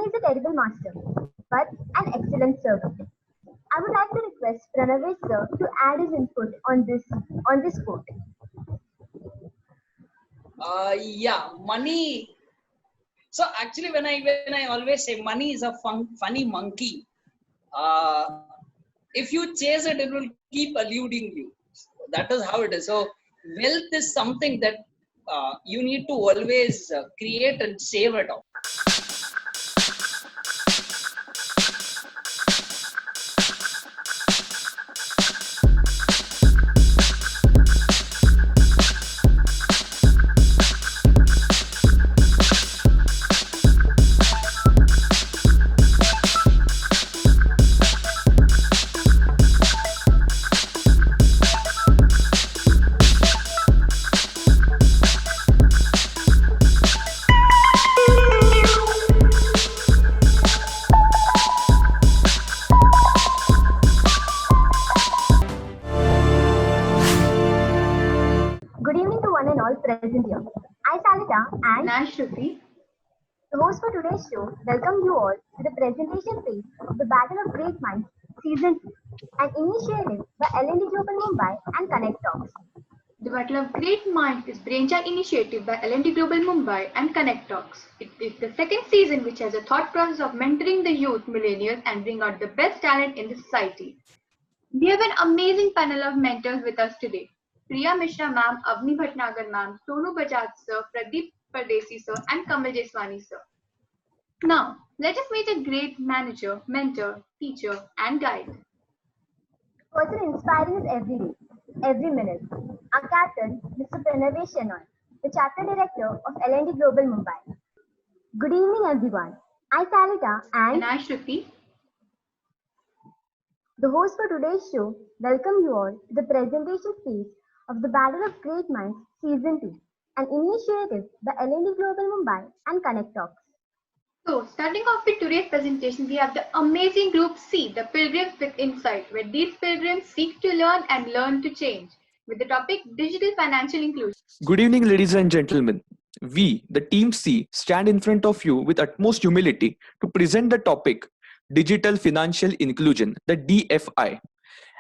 Money is a terrible master, but an excellent servant. I would like to request Pranavesh sir to add his input on this quote. Yeah, money. So actually, when I always say money is a funny monkey. If you chase it, it will keep eluding you. That is how it is. So wealth is something that you need to always create and save it off. Good evening to one and all present here. I, Salita, and Shruti, the host for today's show, welcome you all to the presentation phase of the Battle of Great Minds Season 2, an initiative by L&D Global Mumbai and Connect Talks. the Battle of Great Minds is brainchild initiative by L&D Global Mumbai and Connect Talks. It is the second season which has a thought process of mentoring the youth, millennials, and bring out the best talent in the society. We have an amazing panel of mentors with us today. Priya Mishra ma'am, Avni Bhatnagar ma'am, Sonu Bajaj sir, Pradeep Pardesi sir, and Kamal Jeswani sir. Now, let us meet a great manager, mentor, teacher, and guide. Person inspiring us every day, every minute. Our captain, Mr. Pranavesh Shenoy, the chapter director of L&D Global Mumbai. Good evening, everyone. I, Salita, and I, Shruti, the host for today's show, welcome you all to the presentation phase of the Battle of Great Minds Season 2, an initiative by L&D Global Mumbai and Connect Talks. So, starting off with today's presentation, we have the amazing group C, the Pilgrims with Insight, where these pilgrims seek to learn and learn to change, with the topic Digital Financial Inclusion. Good evening, ladies and gentlemen. We, the Team C, stand in front of you with utmost humility to present the topic Digital Financial Inclusion, the DFI.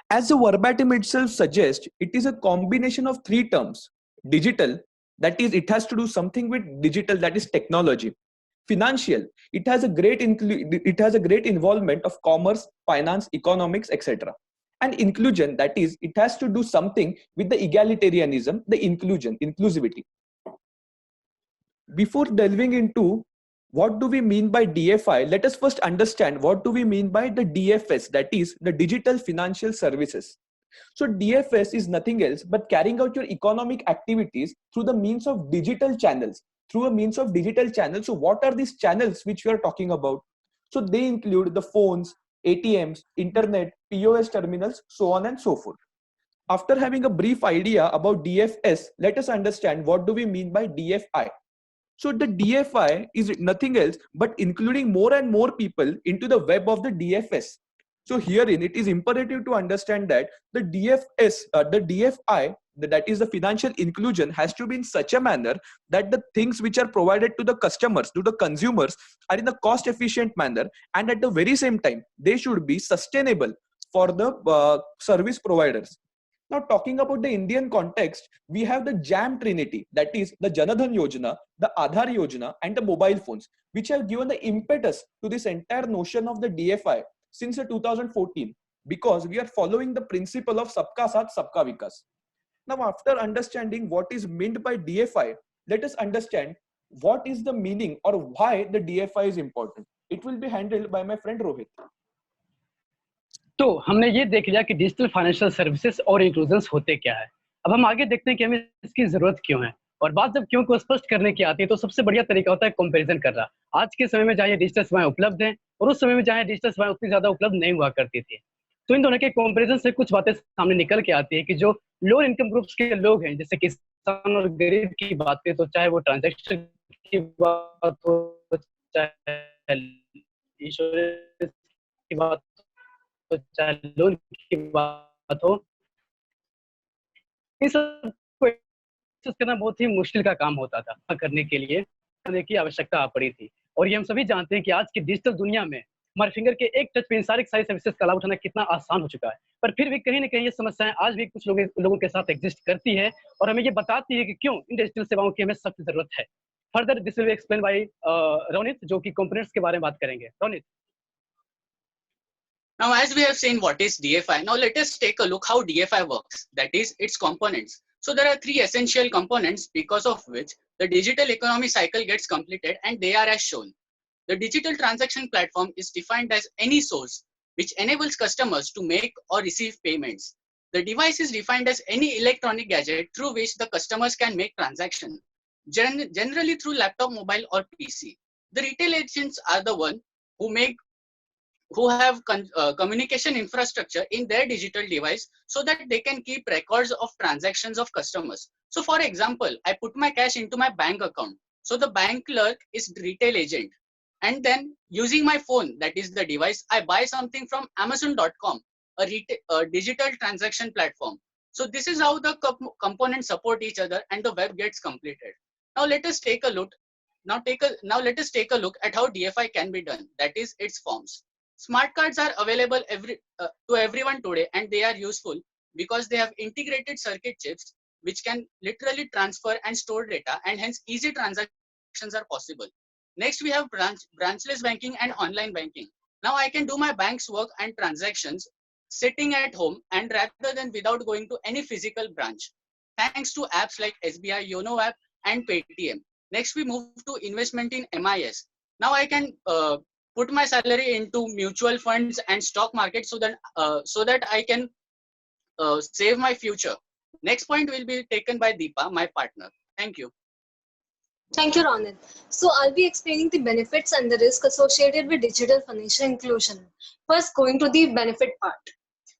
As the verbatim itself suggests, it is a combination of three terms. Digital, that is, it has to do something with digital, that is technology. Financial, it has a great involvement of commerce, finance, economics, etc. And inclusion, that is, it has to do something with the egalitarianism, the inclusivity. Before delving into what do we mean by DFI, let us first understand what do we mean by the DFS, that is the Digital Financial Services. So DFS is nothing else but carrying out your economic activities through the means of digital channels. So what are these channels which we are talking about? So they include the phones, ATMs, internet, POS terminals, so on and so forth. After having a brief idea about DFS, let us understand what do we mean by DFI. So the DFI is nothing else but including more and more people into the web of the DFS. So herein it is imperative to understand that the DFI, that is the financial inclusion, has to be in such a manner that the things which are provided to the customers, to the consumers, are in a cost efficient manner, and at the very same time they should be sustainable for the service providers. Now, talking about the Indian context, we have the JAM Trinity, that is the Janadhan Yojana, the Aadhaar Yojana, and the mobile phones, which have given the impetus to this entire notion of the DFI since 2014, because we are following the principle of Sabka Saath, Sabka Vikas. Now, after understanding what is meant by DFI, let us understand what is the meaning or why the DFI is important. It will be handled by my friend Rohit. तो हमने ये देख लिया कि digital financial services और inclusions होते क्या है। अब हम आगे देखते हैं कि हमें इसकी जरूरत क्यों है, और बात जब क्यों को स्पष्ट करने की आती है तो सबसे बढ़िया तरीका होता है कंपैरिजन करना। आज के समय में जहाँ ये डिजिटल सेवाएं उपलब्ध हैं और उस समय में जहाँ डिजिटल सेवाएं उतनी ज्यादा उपलब्ध नहीं हुआ करती थी, तो इन दोनों के कंपैरिजन से कुछ बातें सामने निकल के आती है कि जो लो इनकम ग्रुप्स के लोग हैं, जैसे किसान और गरीब की बात करें, तो चाहे वो ट्रांजेक्शन की बात हो, चाहे इंश्योरेंस की बात, तो चाहे लोन की बात हो, इस करना बहुत ही मुश्किल का काम होता था। करने के लिए की आवश्यकता पड़ी थी। और ये हम सभी जानते हैं कि आज की डिजिटल दुनिया में हमारे फिंगर के एक टच पे इन सारी सर्विसेज का लाभ उठाना कितना आसान हो चुका है। पर फिर भी कहीं ना कहीं ये समस्याएं आज भी कुछ लोगों के साथ एग्जिस्ट करती है और हमें ये बताती है कि क्यों इन डिजिटल सेवाओं की हमें सख्त जरूरत है। Further this will be explain by Ronit, जो कि कंपोनेंट्स के बारे में बात करेंगे। Ronit. Now, as we have seen what is DFI, now let us take a look how DFI works, that is its components. So there are three essential components because of which the digital economy cycle gets completed, and they are as shown. The digital transaction platform is defined as any source which enables customers to make or receive payments. The device is defined as any electronic gadget through which the customers can make transactions, generally through laptop, mobile or PC. The retail agents are the one who have communication infrastructure in their digital device so that they can keep records of transactions of customers. So for example, I put my cash into my bank account. So the bank clerk is retail agent. And then using my phone, that is the device, I buy something from Amazon.com, a digital transaction platform. So this is how the components support each other and the web gets completed. Now let us take a look. Now let us take a look at how DFI can be done. That is its forms. Smart cards are available to everyone today, and they are useful because they have integrated circuit chips which can literally transfer and store data, and hence easy transactions are possible. Next, we have branchless banking and online banking. Now I can do my bank's work and transactions sitting at home and rather than without going to any physical branch, thanks to apps like SBI YONO app and Paytm. Next, we move to investment in MIS. Now I can put my salary into mutual funds and stock market so that I can save my future. Next point will be taken by Deepa, my partner. Thank you. Thank you, Ronit. So I'll be explaining the benefits and the risk associated with digital financial inclusion. First, going to the benefit part.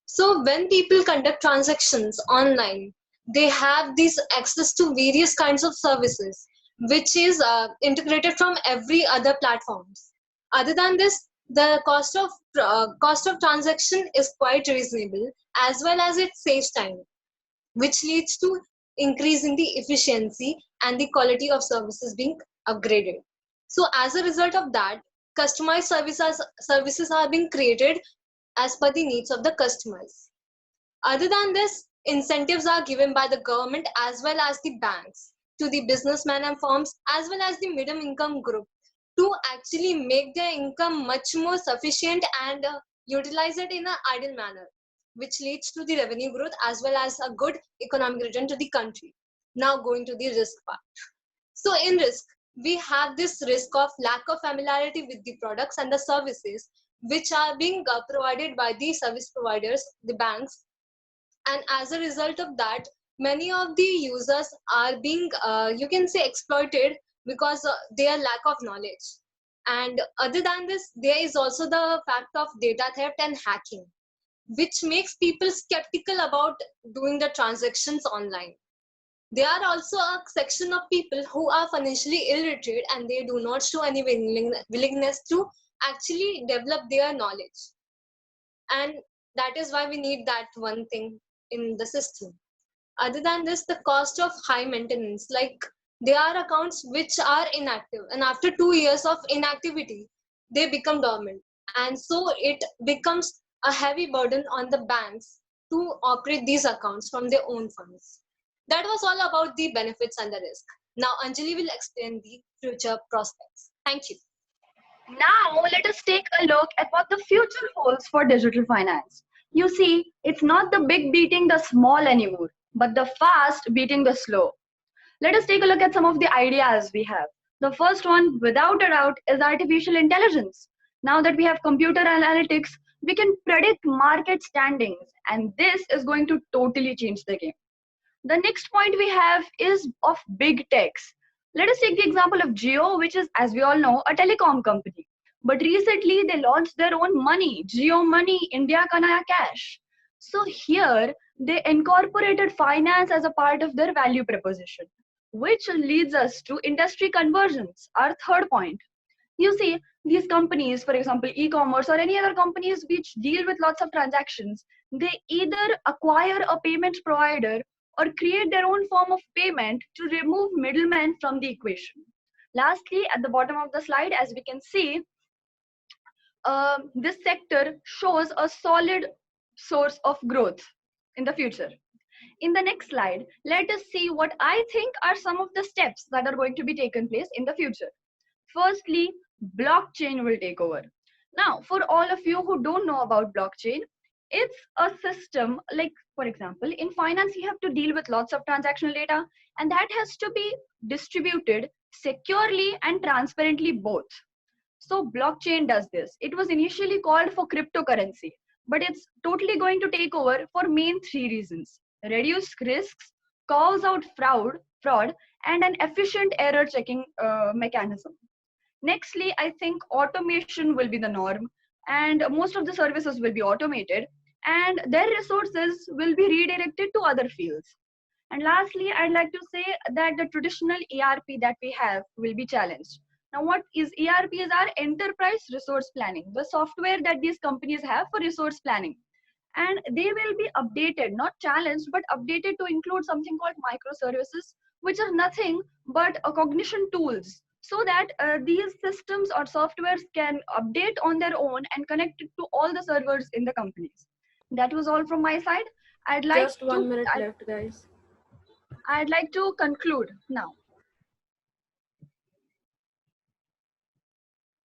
So when people conduct transactions online, they have this access to various kinds of services, which is integrated from every other platforms. Other than this, the cost of transaction is quite reasonable, as well as it saves time, which leads to increase in the efficiency and the quality of services being upgraded. So as a result of that, customized services are being created as per the needs of the customers. Other than this, incentives are given by the government as well as the banks to the businessmen and firms as well as the middle income group to actually make their income much more sufficient and utilize it in an ideal manner, which leads to the revenue growth as well as a good economic return to the country. Now going to the risk part. So in risk, we have this risk of lack of familiarity with the products and the services which are being provided by the service providers, the banks. And as a result of that, many of the users are being, you can say, exploited because their lack of knowledge. And other than this, there is also the fact of data theft and hacking, which makes people skeptical about doing the transactions online. There are also a section of people who are financially illiterate and they do not show any willingness to actually develop their knowledge. And that is why we need that one thing in the system. Other than this, the cost of high maintenance, like there are accounts which are inactive, and after 2 years of inactivity, they become dormant. And so it becomes a heavy burden on the banks to operate these accounts from their own funds. That was all about the benefits and the risk. Now Anjali will explain the future prospects. Thank you. Now, let us take a look at what the future holds for digital finance. You see, it's not the big beating the small anymore, but the fast beating the slow. Let us take a look at some of the ideas we have. The first one, without a doubt, is artificial intelligence. Now that we have computer analytics, we can predict market standings, and this is going to totally change the game. The next point we have is of big techs. Let us take the example of Jio, which is, as we all know, a telecom company. But recently they launched their own money, Jio Money, India Ka Naya Cash. So here they incorporated finance as a part of their value proposition, which leads us to industry conversions, our third point. You see, these companies, for example, e-commerce or any other companies which deal with lots of transactions, they either acquire a payment provider or create their own form of payment to remove middlemen from the equation. Lastly, at the bottom of the slide, as we can see, this sector shows a solid source of growth in the future. In the next slide, let us see what I think are some of the steps that are going to be taken place in the future. Firstly, blockchain will take over. Now, for all of you who don't know about blockchain, it's a system like, for example, in finance, you have to deal with lots of transactional data, and that has to be distributed securely and transparently both. So blockchain does this. It was initially called for cryptocurrency, but it's totally going to take over for main three reasons: reduce risks, cause out fraud, and an efficient error checking mechanism. Nextly, I think automation will be the norm, and most of the services will be automated, and their resources will be redirected to other fields. And lastly, I'd like to say that the traditional ERP that we have will be challenged. Now, what is ERP? Is our enterprise resource planning, the software that these companies have for resource planning. And they will be updated, not challenged, but updated to include something called microservices, which are nothing but a cognition tools, so that these systems or softwares can update on their own and connect it to all the servers in the companies. That was all from my side. I'd like Just 1 minute left, guys. I'd like to conclude now.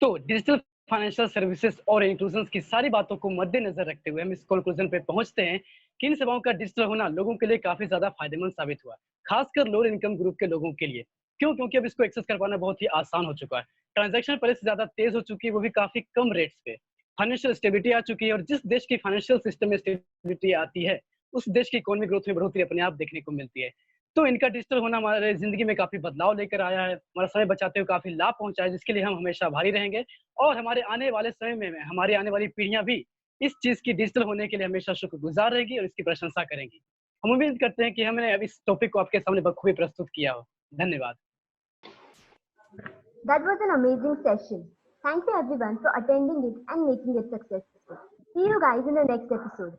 तो digital financial services और inclusion की सारी बातों को मद्देनजर रखते हुए हम इस कंक्लूजन पे पहुंचते हैं कि इन सेवाओं का डिजिटल होना लोगों के लिए काफी ज्यादा फायदेमंद साबित हुआ, खासकर लोअर इनकम ग्रुप के लोगों के लिए। क्यों? क्योंकि अब इसको एक्सेस कर पाना बहुत ही आसान हो चुका है, ट्रांजैक्शन पहले से ज्यादा तेज हो चुकी है, वो भी काफी कम रेट्स पे, फाइनेंशियल स्टेबिलिटी आ चुकी है, और जिस देश की फाइनेंशियल सिस्टम में स्टेबिलिटी आती है उस देश की इकोनॉमिक ग्रोथ में बढ़ोतरी अपने आप देखने को मिलती है। तो इनका डिजिटल होना हमारे जिंदगी में काफी बदलाव लेकर आया है, हमारा समय बचाते हुए काफी लाभ पहुंचा है, जिसके लिए हम हमेशा आभारी रहेंगे, और हमारे आने वाले समय में हमारी आने वाली पीढ़ियां भी इस चीज की डिजिटल होने के लिए हमेशा शुक्रगुजार रहेगी और इसकी प्रशंसा करेंगी। हम उम्मीद करते हैं कि हमने अब इस टॉपिक को आपके सामने बखूबी प्रस्तुत किया हो। धन्यवाद। That was an amazing session. Thank you everyone for attending it and making it successful. See you guys in the next episode.